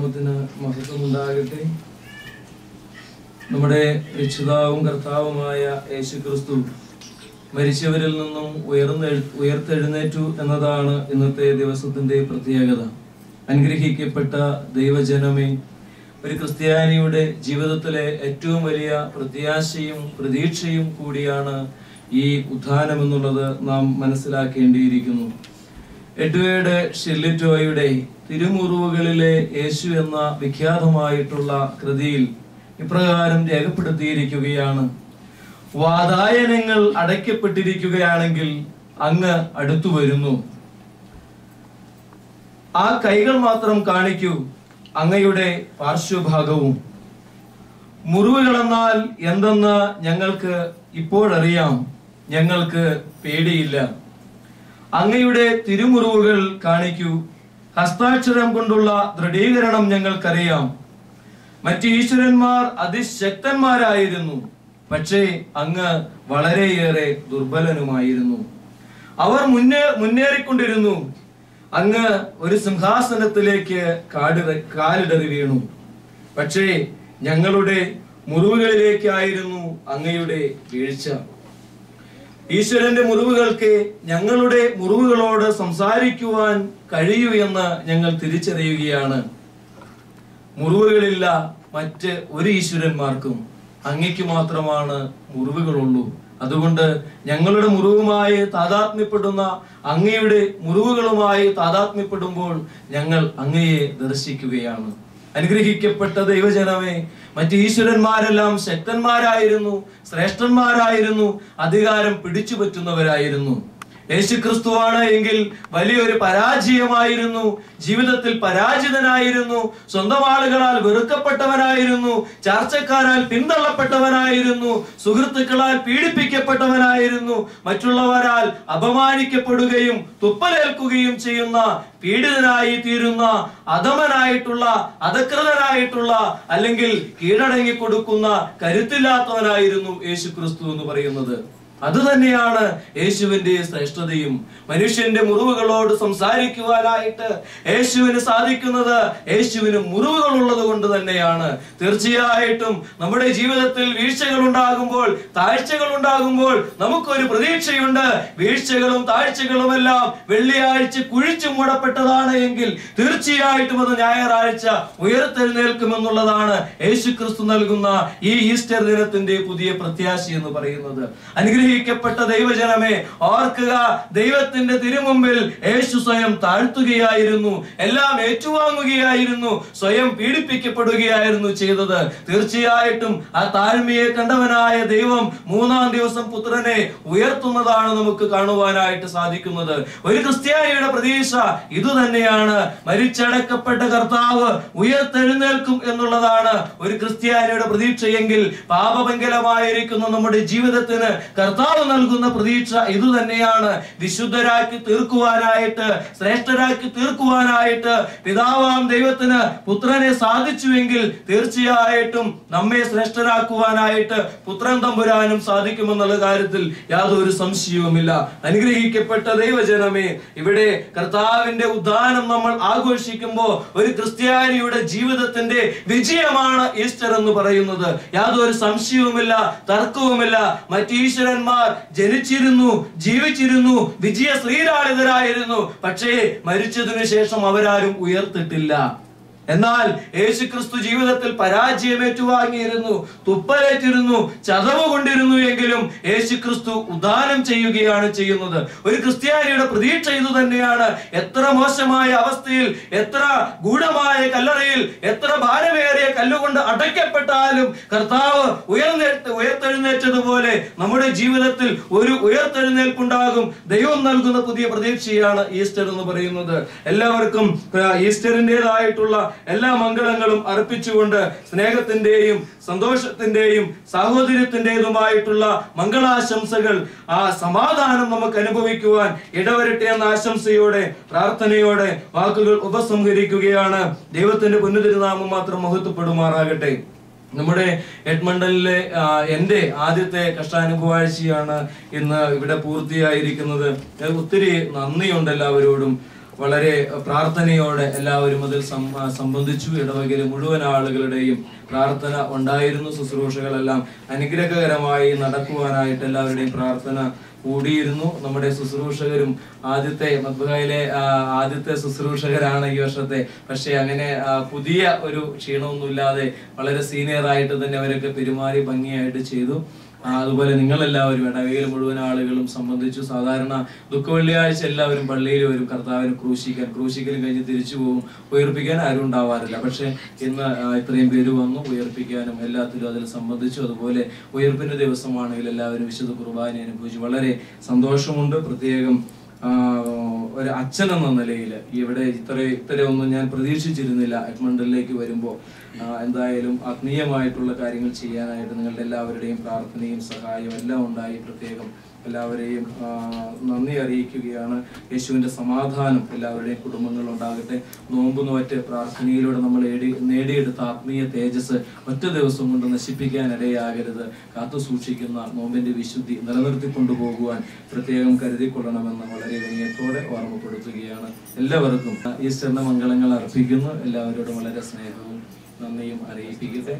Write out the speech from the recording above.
ദൈവനാമത്തിന് മഹത്വമുണ്ടാകട്ടെ. നമ്മുടെ രക്ഷിതാവും കർത്താവുമായ യേശുക്രിസ്തു മരിച്ചവരിൽ നിന്നും ഉയർത്തെഴുന്നേറ്റു എന്നതാണ് ഇന്നത്തെ ദിവസത്തിന്റെ പ്രത്യേകത. അനുഗ്രഹിക്കപ്പെട്ട ദൈവജനമേ, ഒരു ക്രിസ്ത്യാനിയുടെ ജീവിതത്തിലെ ഏറ്റവും വലിയ പ്രത്യാശയും പ്രതീക്ഷയും കൂടിയാണ് ഈ ഉത്ഥാനം എന്നുള്ളത് നാം മനസ്സിലാക്കേണ്ടിയിരിക്കുന്നു. എഡ്വേർഡ് ഷെല്ലിറ്റോയുടെ തിരുമുറിവുകളിലെ യേശു എന്ന വിഖ്യാതമായിട്ടുള്ള കൃതിയിൽ ഇപ്രകാരം രേഖപ്പെടുത്തിയിരിക്കുകയാണ്: വാതായനങ്ങൾ അടയ്ക്കപ്പെട്ടിരിക്കുകയാണെങ്കിൽ അങ്ങ് അടുത്തു വരുന്നു. ആ കൈകൾ മാത്രം കാണിക്കൂ, അങ്ങയുടെ പാർശ്വഭാഗവും. മുറിവുകളെന്നാൽ എന്തെന്ന് ഞങ്ങൾക്ക് ഇപ്പോഴറിയാം, ഞങ്ങൾക്ക് പേടിയില്ല. അങ്ങയുടെ തിരുമുറിവുകൾ കാണിക്കൂ, ഹസ്താക്ഷരം കൊണ്ടുള്ള ദൃഢീകരണം ഞങ്ങൾക്കറിയാം. മറ്റ് ഈശ്വരന്മാർ അതിശക്തന്മാരായിരുന്നു, പക്ഷേ അങ്ങ് വളരെയേറെ ദുർബലനുമായിരുന്നു. അവർ മുന്നേറിക്കൊണ്ടിരുന്നു, അങ്ങ് ഒരു സിംഹാസനത്തിലേക്ക് കാലിടറി വീണു. പക്ഷേ ഞങ്ങളുടെ മുറിവുകളിലേക്കായിരുന്നു അങ്ങയുടെ വീഴ്ച. ഈശ്വരന്റെ മുറിവുകൾക്ക് ഞങ്ങളുടെ മുറിവുകളോട് സംസാരിക്കുവാൻ കഴിയൂ എന്ന് ഞങ്ങൾ തിരിച്ചറിയുകയാണ്. മുറിവുകളില്ല മറ്റ് ഒരു ഈശ്വരന്മാർക്കും, അങ്ങയ്ക്ക് മാത്രമാണ് മുറിവുകളുള്ളൂ. അതുകൊണ്ട് ഞങ്ങളുടെ മുറിവുമായി താതാത്മ്യപ്പെടുന്ന അങ്ങയുടെ മുറിവുകളുമായി താതാത്മ്യപ്പെടുമ്പോൾ ഞങ്ങൾ അങ്ങയെ ദർശിക്കുകയാണ്. അനുഗ്രഹിക്കപ്പെട്ട ദൈവജനമേ, മറ്റ് ഈശ്വരന്മാരെല്ലാം ശക്തന്മാരായിരുന്നു, ശ്രേഷ്ഠന്മാരായിരുന്നു, അധികാരം പിടിച്ചു പറ്റുന്നവരായിരുന്നു. യേശുക്രിസ്തുവാണ് എങ്കിൽ വലിയൊരു പരാജയമായിരുന്നു, ജീവിതത്തിൽ പരാജിതനായിരുന്നു, സ്വന്തം ആളുകളാൽ വെറുക്കപ്പെട്ടവനായിരുന്നു, ചർച്ചക്കാരാൽ പിന്തള്ളപ്പെട്ടവനായിരുന്നു, സുഹൃത്തുക്കളാൽ പീഡിപ്പിക്കപ്പെട്ടവനായിരുന്നു, മറ്റുള്ളവരാൽ അപമാനിക്കപ്പെടുകയും തുപ്പലേൽക്കുകയും ചെയ്യുന്ന, പീഡിതനായി തീരുന്ന, അധമനായിട്ടുള്ള, അധകൃതനായിട്ടുള്ള, അല്ലെങ്കിൽ കീഴടങ്ങി കൊടുക്കുന്ന കരുത്തില്ലാത്തവനായിരുന്നു യേശുക്രിസ്തു എന്ന് പറയുന്നത്. അതുതന്നെയാണ് യേശുവിന്റെ ശ്രേഷ്ഠതയും. മനുഷ്യന്റെ മുറിവുകളോട് സംസാരിക്കുവാനായിട്ട് യേശുവിന് സാധിക്കുന്നത് യേശുവിന് മുറിവുകൾ ഉള്ളത് കൊണ്ട് തന്നെയാണ്. തീർച്ചയായിട്ടും നമ്മുടെ ജീവിതത്തിൽ വീഴ്ചകൾ ഉണ്ടാകുമ്പോൾ, താഴ്ചകൾ ഉണ്ടാകുമ്പോൾ നമുക്കൊരു പ്രതീക്ഷയുണ്ട്. വീഴ്ചകളും താഴ്ചകളുമെല്ലാം വെള്ളിയാഴ്ച കുഴിച്ചു മൂടപ്പെട്ടതാണ് എങ്കിൽ തീർച്ചയായിട്ടും അത് ഞായറാഴ്ച ഉയർത്തെഴുന്നേൽക്കുമെന്നുള്ളതാണ് യേശുക്രിസ്തു നൽകുന്ന ഈ ഈസ്റ്റർ ദിനത്തിന്റെ പുതിയ പ്രത്യാശ എന്ന് പറയുന്നത്. അനുഗ്രഹിക്കപ്പെട്ട ദൈവജനമേ, ഓർക്കുക, ദൈവത്തിന്റെ തിരുമുമ്പിൽ യേശു സ്വയം താഴ്ത്തുകയായിരുന്നു, എല്ലാം ഏറ്റുവാങ്ങുകയായിരുന്നു, സ്വയം പീഡിപ്പിക്കപ്പെടുകയായിരുന്നു ചെയ്തത്. തീർച്ചയായിട്ടും ആ താഴ്മയെ കണ്ടവനായ ദൈവം മൂന്നാം ദിവസം പുത്രനെ ഉയർത്തുന്നതാണ് നമുക്ക് കാണുവാനായിട്ട് സാധിക്കുന്നത്. ഒരു ക്രിസ്ത്യാനിയുടെ പ്രതീക്ഷ ഇതുതന്നെയാണ്. മരിച്ചടക്കപ്പെട്ട കർത്താവ് ഉയർത്തെഴുന്നേൽക്കും എന്നുള്ളതാണ് ഒരു ക്രിസ്ത്യാനിയുടെ പ്രതീക്ഷയെങ്കിൽ, പാപമംഗലമായിരിക്കുന്ന നമ്മുടെ ജീവിതത്തിന് കർത്താവ് നൽകുന്ന പ്രതീക്ഷ ഇതുതന്നെയാണ്. വിശുദ്ധരാക്കി തീർക്കുവാനായിട്ട്, ശ്രേഷ്ഠരാക്കി തീർക്കുവാനായിട്ട് പിതാവാം ദൈവത്തിന് പുത്രനെ സാധിച്ചുവെങ്കിൽ തീർച്ചയായിട്ടും നമ്മെ ശ്രേഷ്ഠരാക്കുവാനായിട്ട് പുത്രൻ തമ്പുരാനും സാധിക്കുമെന്നുള്ള കാര്യത്തിൽ യാതൊരു സംശയവുമില്ല. അനുഗ്രഹിക്കപ്പെട്ട ദൈവജനമേ, ഇവിടെ കർത്താവിന്റെ ഉദ്ധാനം നമ്മൾ ആഘോഷിക്കുമ്പോൾ ഒരു ക്രിസ്ത്യാനിയുടെ ജീവിതത്തിന്റെ വിജയമാണ് ഈസ്റ്റർ എന്ന് പറയുന്നത്. യാതൊരു സംശയവുമില്ല, തർക്കവുമില്ല. മറ്റ് ഈശ്വരന്മാർ ജനിച്ചിരുന്നു, ജീവിച്ചിരുന്നു, വിജയ ശ്രീലാളിതരായിരുന്നു, പക്ഷേ മരിച്ചതിനു ശേഷം അവരാരും ഉയർത്തിട്ടില്ല. എന്നാൽ യേശുക്രിസ്തു ജീവിതത്തിൽ പരാജയം ഏറ്റുവാങ്ങിയിരുന്നു, തുപ്പലേറ്റിരുന്നു, ചതവ് കൊണ്ടിരുന്നു എങ്കിലും യേശുക്രിസ്തു ഉദ്ധാനം ചെയ്യുകയാണ് ചെയ്യുന്നത്. ഒരു ക്രിസ്ത്യാനിയുടെ പ്രതീക്ഷ ഇത് തന്നെയാണ്. എത്ര മോശമായ അവസ്ഥയിൽ, എത്ര ഗൂഢമായ കല്ലറയിൽ, എത്ര ഭാരമേറിയ കല്ലുകൊണ്ട് അടയ്ക്കപ്പെട്ടാലും കർത്താവ് ഉയർത്തെഴുന്നേറ്റതുപോലെ നമ്മുടെ ജീവിതത്തിൽ ഒരു ഉയർത്തെഴുന്നേൽപ്പുണ്ടാകും. ദൈവം നൽകുന്ന പുതിയ പ്രതീക്ഷയാണ് ഈസ്റ്റർ എന്ന് പറയുന്നത്. എല്ലാവർക്കും ഈസ്റ്ററിൻ്റെതായിട്ടുള്ള എല്ലാ മംഗളങ്ങളും അർപ്പിച്ചുകൊണ്ട് സ്നേഹത്തിന്റെയും സന്തോഷത്തിന്റെയും സാഹോദര്യത്തിന്റേതുമായിട്ടുള്ള മംഗളാശംസകൾ, ആ സമാധാനം നമുക്ക് അനുഭവിക്കുവാൻ ഇടവരട്ടെ എന്ന ആശംസയോടെ, പ്രാർത്ഥനയോടെ വാക്കുകൾ ഉപസംഹരിക്കുകയാണ്. ദൈവത്തിന്റെ പുണ്യതിരുനാമം മാത്രം മഹത്വപ്പെടുമാറാകട്ടെ. നമ്മുടെ എഡ്മണ്ടനിലെ എൻ്റെ ആദ്യത്തെ കഷ്ടാനുഭവാഴ്ചയാണ് ഇന്ന് ഇവിടെ പൂർത്തിയായിരിക്കുന്നത്. ഒത്തിരി നന്ദിയുണ്ട് എല്ലാവരോടും. വളരെ പ്രാർത്ഥനയോടെ എല്ലാവരും അതിൽ സംബന്ധിച്ചു. ഇടവകയിലെ മുഴുവൻ ആളുകളുടെയും പ്രാർത്ഥന ഉണ്ടായിരുന്നു. ശുശ്രൂഷകളെല്ലാം അനുഗ്രഹകരമായി നടക്കുവാനായിട്ട് എല്ലാവരുടെയും പ്രാർത്ഥന കൂടിയിരുന്നു. നമ്മുടെ ശുശ്രൂഷകരും മദ്ബഹയിലെ ആദ്യത്തെ ശുശ്രൂഷകരാണ് ഈ വർഷത്തെ. പക്ഷെ അങ്ങനെ പുതിയ ഒരു ക്ഷീണമൊന്നുമില്ലാതെ വളരെ സീനിയർ ആയിട്ട് തന്നെ അവരൊക്കെ പെരുമാറി ഭംഗിയായിട്ട് ചെയ്തു. അതുപോലെ നിങ്ങളെല്ലാവരും ഇടവകയിൽ മുഴുവൻ ആളുകളും സംബന്ധിച്ചു. സാധാരണ ദുഃഖവെള്ളിയാഴ്ച എല്ലാവരും പള്ളിയിൽ വരും കർത്താവിനെ ക്രൂശിക്കലും കഴിഞ്ഞ് തിരിച്ചു പോകും. ഉയർപ്പിക്കാൻ ആരും ഉണ്ടാവാറില്ല. പക്ഷെ ഇന്ന് ഇത്രയും പേര് വന്നു ഉയർപ്പിക്കാനും എല്ലാത്തിലും അതിൽ സംബന്ധിച്ചു. അതുപോലെ ഉയർപ്പിന്റെ ദിവസമാണെങ്കിൽ എല്ലാവരും വിശുദ്ധ കുർബാന അനുഭവിച്ചു. വളരെ സന്തോഷമുണ്ട്. പ്രത്യേകം ഒരു അച്ഛൻ എന്ന നിലയിൽ ഇവിടെ ഇത്രയൊന്നും ഞാൻ പ്രതീക്ഷിച്ചിരുന്നില്ല. എഡ്മണ്ടനിലേക്ക് വരുമ്പോൾ എന്തായാലും ആത്മീയമായിട്ടുള്ള കാര്യങ്ങൾ ചെയ്യാനായിട്ട് നിങ്ങളുടെ എല്ലാവരുടെയും പ്രാർത്ഥനയും സഹായവും എല്ലാം ഉണ്ടായി. പ്രത്യേകം എല്ലാവരെയും നന്ദി അറിയിക്കുകയാണ്. യേശുവിന്റെ സമാധാനം എല്ലാവരുടെയും കുടുംബങ്ങളിൽ ഉണ്ടാകട്ടെ. നോമ്പ് നോറ്റ് പ്രാർത്ഥനയിലൂടെ നമ്മൾ നേടിയെടുത്ത ആത്മീയ തേജസ് ഒറ്റ ദിവസം കൊണ്ട് നശിപ്പിക്കാൻ ഇടയാകരുത്. കാത്തു സൂക്ഷിക്കുന്ന നോമ്പിന്റെ വിശുദ്ധി നിലനിർത്തി കൊണ്ടുപോകുവാൻ പ്രത്യേകം കരുതിക്കൊള്ളണമെന്ന് വളരെ വിനയത്തോടെ ഓർമ്മപ്പെടുത്തുകയാണ്. എല്ലാവർക്കും ഈസ്റ്ററിന്റെ മംഗളങ്ങൾ അർപ്പിക്കുന്നു. എല്ലാവരോടും വളരെ സ്നേഹവും നന്ദിയും അറിയിപ്പിക്കട്ടെ.